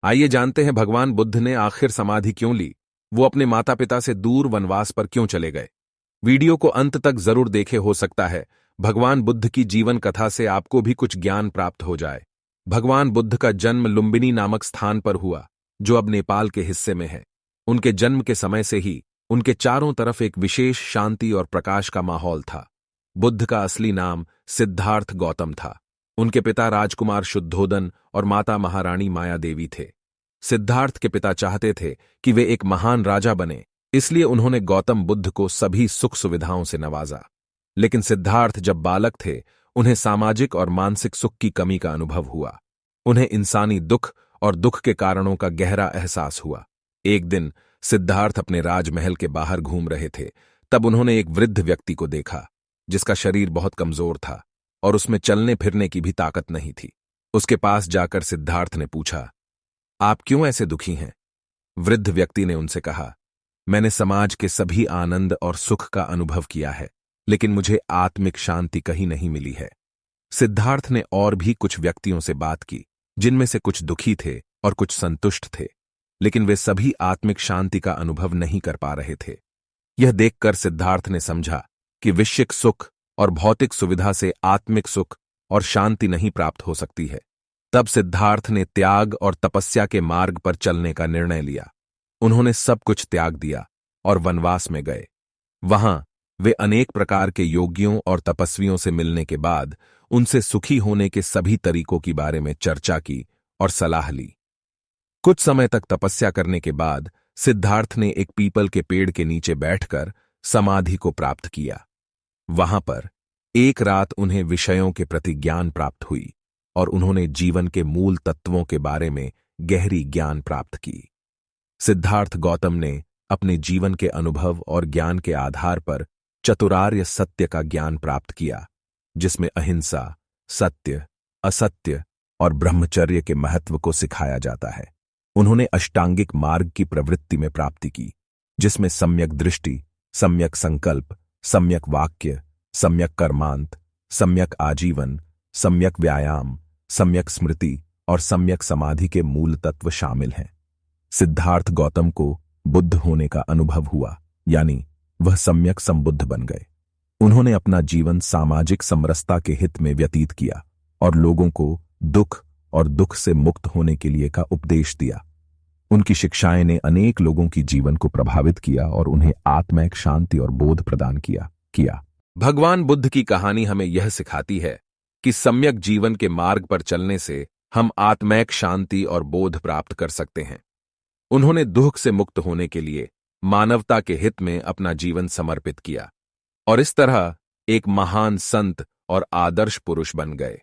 आइए जानते हैं भगवान बुद्ध ने आखिर समाधि क्यों ली, वो अपने माता पिता से दूर वनवास पर क्यों चले गए। वीडियो को अंत तक जरूर देखे, हो सकता है भगवान बुद्ध की जीवन कथा से आपको भी कुछ ज्ञान प्राप्त हो जाए। भगवान बुद्ध का जन्म लुम्बिनी नामक स्थान पर हुआ, जो अब नेपाल के हिस्से में है। उनके जन्म के समय से ही उनके चारों तरफ एक विशेष शांति और प्रकाश का माहौल था। बुद्ध का असली नाम सिद्धार्थ गौतम था। उनके पिता राजकुमार शुद्धोदन और माता महारानी माया देवी थे। सिद्धार्थ के पिता चाहते थे कि वे एक महान राजा बने, इसलिए उन्होंने गौतम बुद्ध को सभी सुख सुविधाओं से नवाजा। लेकिन सिद्धार्थ जब बालक थे, उन्हें सामाजिक और मानसिक सुख की कमी का अनुभव हुआ। उन्हें इंसानी दुख और दुख के कारणों का गहरा एहसास हुआ। एक दिन सिद्धार्थ अपने राजमहल के बाहर घूम रहे थे, तब उन्होंने एक वृद्ध व्यक्ति को देखा, जिसका शरीर बहुत कमजोर था और उसमें चलने फिरने की भी ताकत नहीं थी। उसके पास जाकर सिद्धार्थ ने पूछा, आप क्यों ऐसे दुखी हैं? वृद्ध व्यक्ति ने उनसे कहा, मैंने समाज के सभी आनंद और सुख का अनुभव किया है, लेकिन मुझे आत्मिक शांति कहीं नहीं मिली है। सिद्धार्थ ने और भी कुछ व्यक्तियों से बात की, जिनमें से कुछ दुखी थे और कुछ संतुष्ट थे, लेकिन वे सभी आत्मिक शांति का अनुभव नहीं कर पा रहे थे। यह देखकर सिद्धार्थ ने समझा कि विश्विक सुख और भौतिक सुविधा से आत्मिक सुख और शांति नहीं प्राप्त हो सकती है। तब सिद्धार्थ ने त्याग और तपस्या के मार्ग पर चलने का निर्णय लिया। उन्होंने सब कुछ त्याग दिया और वनवास में गए। वहां वे अनेक प्रकार के योगियों और तपस्वियों से मिलने के बाद उनसे सुखी होने के सभी तरीकों के बारे में चर्चा की और सलाह ली। कुछ समय तक तपस्या करने के बाद सिद्धार्थ ने एक पीपल के पेड़ के नीचे बैठकर समाधि को प्राप्त किया। वहां पर एक रात उन्हें विषयों के प्रति ज्ञान प्राप्त हुई और उन्होंने जीवन के मूल तत्वों के बारे में गहरी ज्ञान प्राप्त की। सिद्धार्थ गौतम ने अपने जीवन के अनुभव और ज्ञान के आधार पर चतुरार्य सत्य का ज्ञान प्राप्त किया, जिसमें अहिंसा, सत्य, असत्य और ब्रह्मचर्य के महत्व को सिखाया जाता है। उन्होंने अष्टांगिक मार्ग की प्रवृत्ति में प्राप्ति की, जिसमें सम्यक दृष्टि, सम्यक संकल्प, सम्यक वाक्य, सम्यक कर्मांत, सम्यक आजीवन, सम्यक व्यायाम, सम्यक स्मृति और सम्यक समाधि के मूल तत्व शामिल हैं। सिद्धार्थ गौतम को बुद्ध होने का अनुभव हुआ, यानी वह सम्यक संबुद्ध बन गए। उन्होंने अपना जीवन सामाजिक समरसता के हित में व्यतीत किया और लोगों को दुख और दुख से मुक्त होने के लिए का उपदेश दिया। उनकी शिक्षाएं ने अनेक लोगों की जीवन को प्रभावित किया और उन्हें आत्मिक शांति और बोध प्रदान किया। भगवान बुद्ध की कहानी हमें यह सिखाती है कि सम्यक जीवन के मार्ग पर चलने से हम आत्मिक शांति और बोध प्राप्त कर सकते हैं। उन्होंने दुख से मुक्त होने के लिए मानवता के हित में अपना जीवन समर्पित किया और इस तरह एक महान संत और आदर्श पुरुष बन गए।